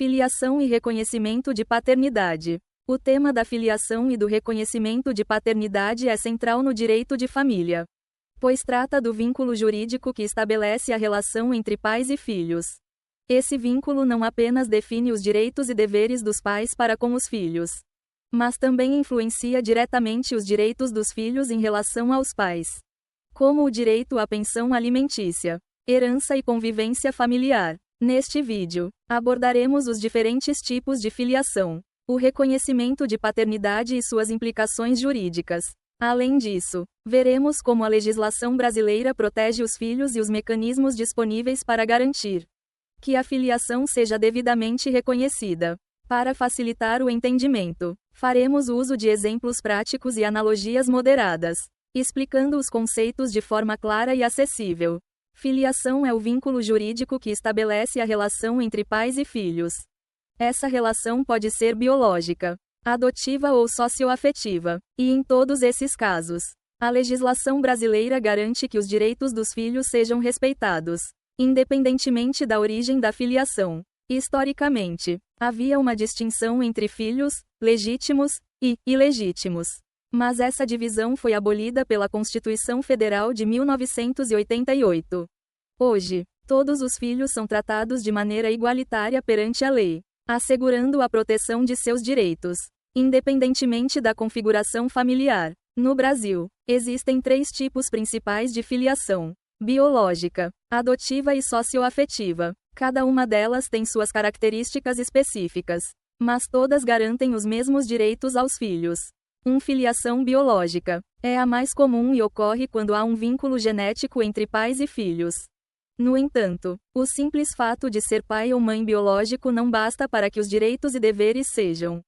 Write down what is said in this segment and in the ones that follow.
Filiação e reconhecimento de paternidade. O tema da filiação e do reconhecimento de paternidade é central no direito de família, pois trata do vínculo jurídico que estabelece a relação entre pais e filhos. Esse vínculo não apenas define os direitos e deveres dos pais para com os filhos, mas também influencia diretamente os direitos dos filhos em relação aos pais, como o direito à pensão alimentícia, herança e convivência familiar. Neste vídeo, abordaremos os diferentes tipos de filiação, o reconhecimento de paternidade e suas implicações jurídicas. Além disso, veremos como a legislação brasileira protege os filhos e os mecanismos disponíveis para garantir que a filiação seja devidamente reconhecida. Para facilitar o entendimento, faremos uso de exemplos práticos e analogias moderadas, explicando os conceitos de forma clara e acessível. Filiação é o vínculo jurídico que estabelece a relação entre pais e filhos. Essa relação pode ser biológica, adotiva ou socioafetiva, e em todos esses casos, a legislação brasileira garante que os direitos dos filhos sejam respeitados, independentemente da origem da filiação. Historicamente, havia uma distinção entre filhos, legítimos, e ilegítimos. Mas essa divisão foi abolida pela Constituição Federal de 1988. Hoje, todos os filhos são tratados de maneira igualitária perante a lei, assegurando a proteção de seus direitos, independentemente da configuração familiar. No Brasil, existem 3 tipos principais de filiação: biológica, adotiva e socioafetiva. Cada uma delas tem suas características específicas, mas todas garantem os mesmos direitos aos filhos. Filiação biológica é a mais comum e ocorre quando há um vínculo genético entre pais e filhos. No entanto, o simples fato de ser pai ou mãe biológico não basta para que os direitos e deveres sejam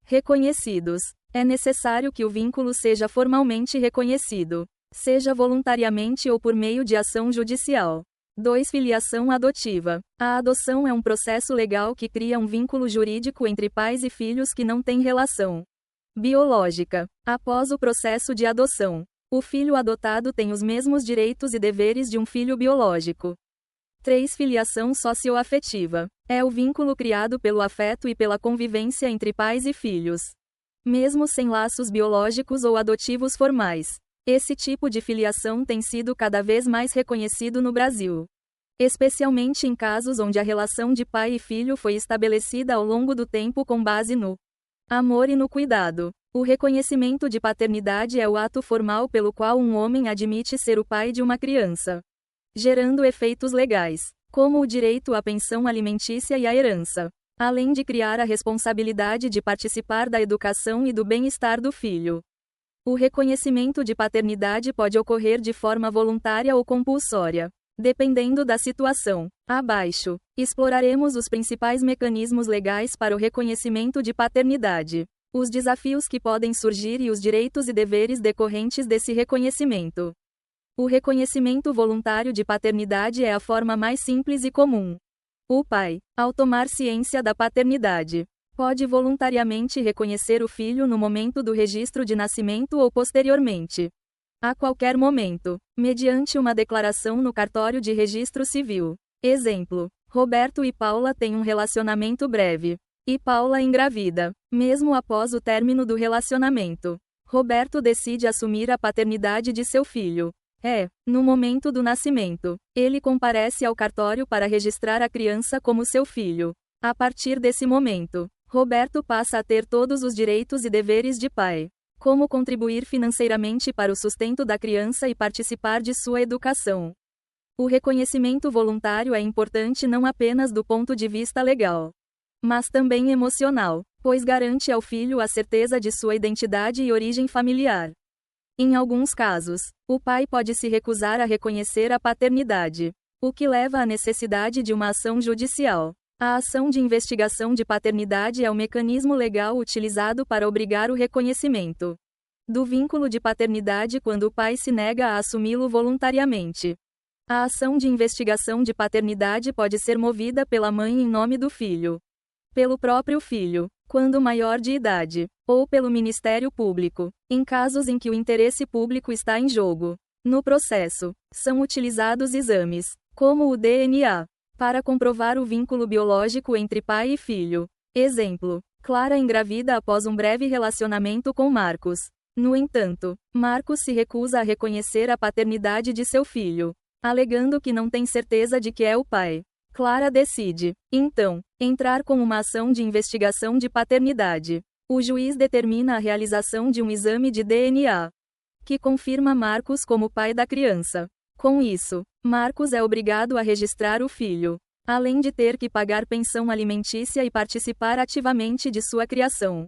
reconhecidos. É necessário que o vínculo seja formalmente reconhecido, seja voluntariamente ou por meio de ação judicial. 2. Filiação adotiva. A adoção é um processo legal que cria um vínculo jurídico entre pais e filhos que não têm relação biológica. Após o processo de adoção, o filho adotado tem os mesmos direitos e deveres de um filho biológico. 3. Filiação socioafetiva. É o vínculo criado pelo afeto e pela convivência entre pais e filhos, mesmo sem laços biológicos ou adotivos formais. Esse tipo de filiação tem sido cada vez mais reconhecido no Brasil, especialmente em casos onde a relação de pai e filho foi estabelecida ao longo do tempo com base no amor e no cuidado. O reconhecimento de paternidade é o ato formal pelo qual um homem admite ser o pai de uma criança, gerando efeitos legais, como o direito à pensão alimentícia e à herança, além de criar a responsabilidade de participar da educação e do bem-estar do filho. O reconhecimento de paternidade pode ocorrer de forma voluntária ou compulsória, dependendo da situação. Abaixo, exploraremos os principais mecanismos legais para o reconhecimento de paternidade, os desafios que podem surgir e os direitos e deveres decorrentes desse reconhecimento. O reconhecimento voluntário de paternidade é a forma mais simples e comum. O pai, ao tomar ciência da paternidade, pode voluntariamente reconhecer o filho no momento do registro de nascimento ou posteriormente, a qualquer momento, mediante uma declaração no cartório de registro civil. Exemplo: Roberto e Paula têm um relacionamento breve, e Paula engravida. Mesmo após o término do relacionamento, Roberto decide assumir a paternidade de seu filho. No momento do nascimento, ele comparece ao cartório para registrar a criança como seu filho. A partir desse momento, Roberto passa a ter todos os direitos e deveres de pai, como contribuir financeiramente para o sustento da criança e participar de sua educação. O reconhecimento voluntário é importante não apenas do ponto de vista legal, mas também emocional, pois garante ao filho a certeza de sua identidade e origem familiar. Em alguns casos, o pai pode se recusar a reconhecer a paternidade, o que leva à necessidade de uma ação judicial. A ação de investigação de paternidade é o mecanismo legal utilizado para obrigar o reconhecimento do vínculo de paternidade quando o pai se nega a assumi-lo voluntariamente. A ação de investigação de paternidade pode ser movida pela mãe em nome do filho, pelo próprio filho, quando maior de idade, ou pelo Ministério Público, em casos em que o interesse público está em jogo. No processo, são utilizados exames, como o DNA, para comprovar o vínculo biológico entre pai e filho. Exemplo: Clara engravida após um breve relacionamento com Marcos. No entanto, Marcos se recusa a reconhecer a paternidade de seu filho, alegando que não tem certeza de que é o pai. Clara decide, então, entrar com uma ação de investigação de paternidade. O juiz determina a realização de um exame de DNA, que confirma Marcos como pai da criança. Com isso, Marcos é obrigado a registrar o filho, além de ter que pagar pensão alimentícia e participar ativamente de sua criação.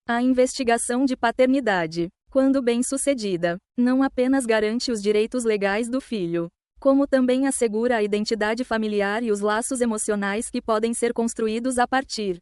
A investigação de paternidade, quando bem-sucedida, não apenas garante os direitos legais do filho, como também assegura a identidade familiar e os laços emocionais que podem ser construídos a partir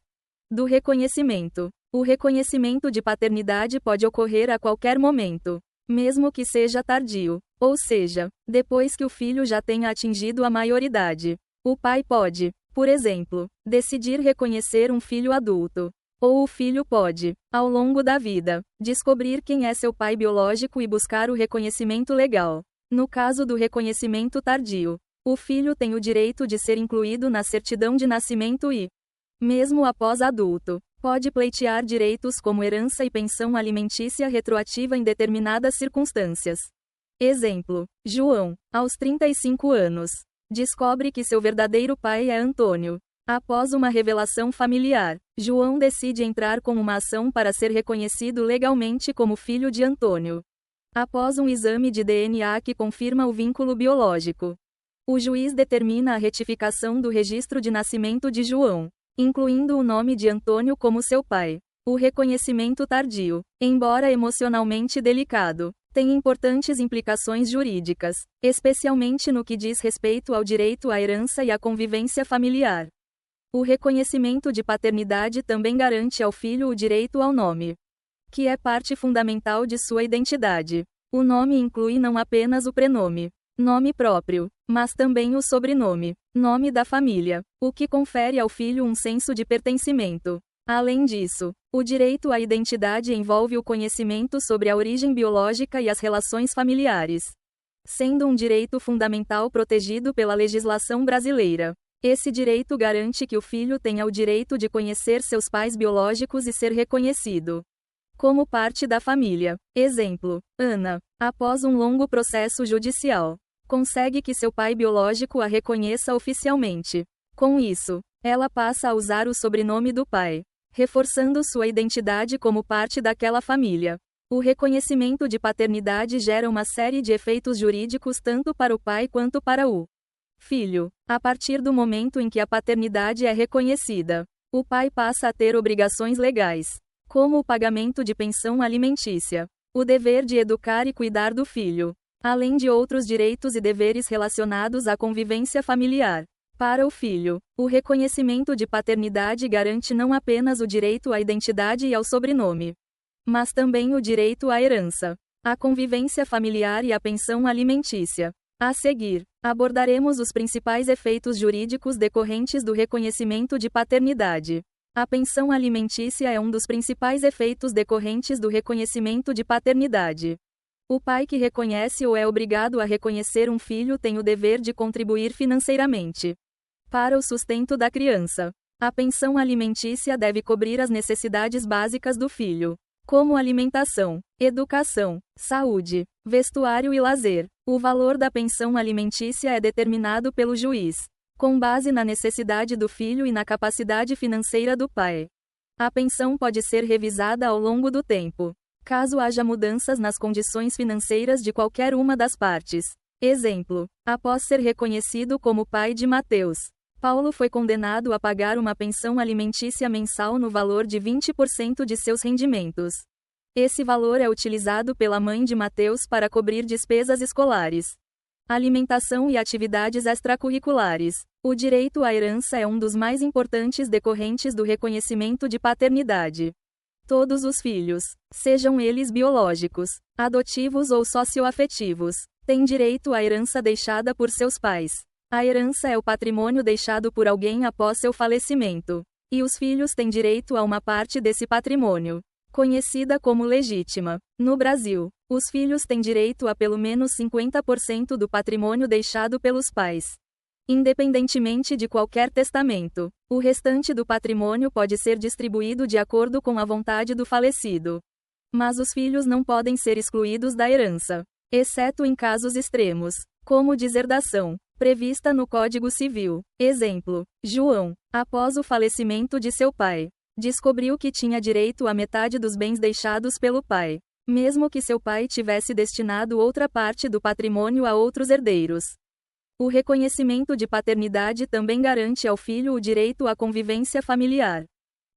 do reconhecimento. O reconhecimento de paternidade pode ocorrer a qualquer momento, mesmo que seja tardio, ou seja, depois que o filho já tenha atingido a maioridade. O pai pode, por exemplo, decidir reconhecer um filho adulto. Ou o filho pode, ao longo da vida, descobrir quem é seu pai biológico e buscar o reconhecimento legal. No caso do reconhecimento tardio, o filho tem o direito de ser incluído na certidão de nascimento e, mesmo após adulto, pode pleitear direitos como herança e pensão alimentícia retroativa em determinadas circunstâncias. Exemplo: João, aos 35 anos, descobre que seu verdadeiro pai é Antônio. Após uma revelação familiar, João decide entrar com uma ação para ser reconhecido legalmente como filho de Antônio. Após um exame de DNA que confirma o vínculo biológico, o juiz determina a retificação do registro de nascimento de João, incluindo o nome de Antônio como seu pai. O reconhecimento tardio, embora emocionalmente delicado, tem importantes implicações jurídicas, especialmente no que diz respeito ao direito à herança e à convivência familiar. O reconhecimento de paternidade também garante ao filho o direito ao nome, que é parte fundamental de sua identidade. O nome inclui não apenas o prenome, nome próprio, mas também o sobrenome, nome da família, o que confere ao filho um senso de pertencimento. Além disso, o direito à identidade envolve o conhecimento sobre a origem biológica e as relações familiares, sendo um direito fundamental protegido pela legislação brasileira. Esse direito garante que o filho tenha o direito de conhecer seus pais biológicos e ser reconhecido como parte da família. Exemplo: Ana, após um longo processo judicial, consegue que seu pai biológico a reconheça oficialmente. Com isso, ela passa a usar o sobrenome do pai, reforçando sua identidade como parte daquela família. O reconhecimento de paternidade gera uma série de efeitos jurídicos tanto para o pai quanto para o filho. A partir do momento em que a paternidade é reconhecida, o pai passa a ter obrigações legais, como o pagamento de pensão alimentícia, o dever de educar e cuidar do filho, além de outros direitos e deveres relacionados à convivência familiar. Para o filho, o reconhecimento de paternidade garante não apenas o direito à identidade e ao sobrenome, mas também o direito à herança, à convivência familiar e à pensão alimentícia. A seguir, abordaremos os principais efeitos jurídicos decorrentes do reconhecimento de paternidade. A pensão alimentícia é um dos principais efeitos decorrentes do reconhecimento de paternidade. O pai que reconhece ou é obrigado a reconhecer um filho tem o dever de contribuir financeiramente para o sustento da criança. A pensão alimentícia deve cobrir as necessidades básicas do filho, como alimentação, educação, saúde, vestuário e lazer. O valor da pensão alimentícia é determinado pelo juiz, com base na necessidade do filho e na capacidade financeira do pai. A pensão pode ser revisada ao longo do tempo, caso haja mudanças nas condições financeiras de qualquer uma das partes. Exemplo: após ser reconhecido como pai de Mateus, Paulo foi condenado a pagar uma pensão alimentícia mensal no valor de 20% de seus rendimentos. Esse valor é utilizado pela mãe de Mateus para cobrir despesas escolares, alimentação e atividades extracurriculares. O direito à herança é um dos mais importantes decorrentes do reconhecimento de paternidade. Todos os filhos, sejam eles biológicos, adotivos ou socioafetivos, têm direito à herança deixada por seus pais. A herança é o patrimônio deixado por alguém após seu falecimento, e os filhos têm direito a uma parte desse patrimônio, conhecida como legítima. No Brasil, os filhos têm direito a pelo menos 50% do patrimônio deixado pelos pais. Independentemente de qualquer testamento, o restante do patrimônio pode ser distribuído de acordo com a vontade do falecido. Mas os filhos não podem ser excluídos da herança, exceto em casos extremos, como deserdação, prevista no Código Civil. Exemplo: João, após o falecimento de seu pai, descobriu que tinha direito à metade dos bens deixados pelo pai, mesmo que seu pai tivesse destinado outra parte do patrimônio a outros herdeiros. O reconhecimento de paternidade também garante ao filho o direito à convivência familiar.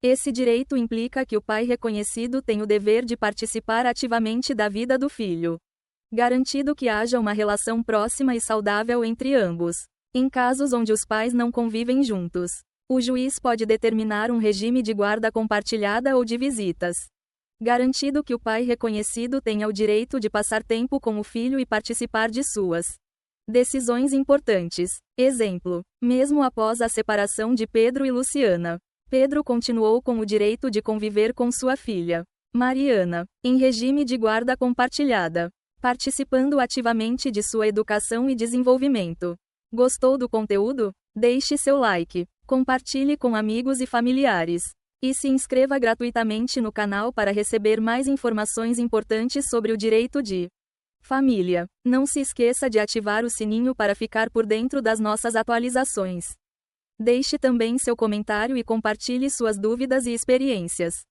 Esse direito implica que o pai reconhecido tem o dever de participar ativamente da vida do filho, garantido que haja uma relação próxima e saudável entre ambos. Em casos onde os pais não convivem juntos, o juiz pode determinar um regime de guarda compartilhada ou de visitas, garantido que o pai reconhecido tenha o direito de passar tempo com o filho e participar de suas decisões importantes. Exemplo: mesmo após a separação de Pedro e Luciana, Pedro continuou com o direito de conviver com sua filha, Mariana, em regime de guarda compartilhada, participando ativamente de sua educação e desenvolvimento. Gostou do conteúdo? Deixe seu like, compartilhe com amigos e familiares, e se inscreva gratuitamente no canal para receber mais informações importantes sobre o direito de família. Não se esqueça de ativar o sininho para ficar por dentro das nossas atualizações. Deixe também seu comentário e compartilhe suas dúvidas e experiências.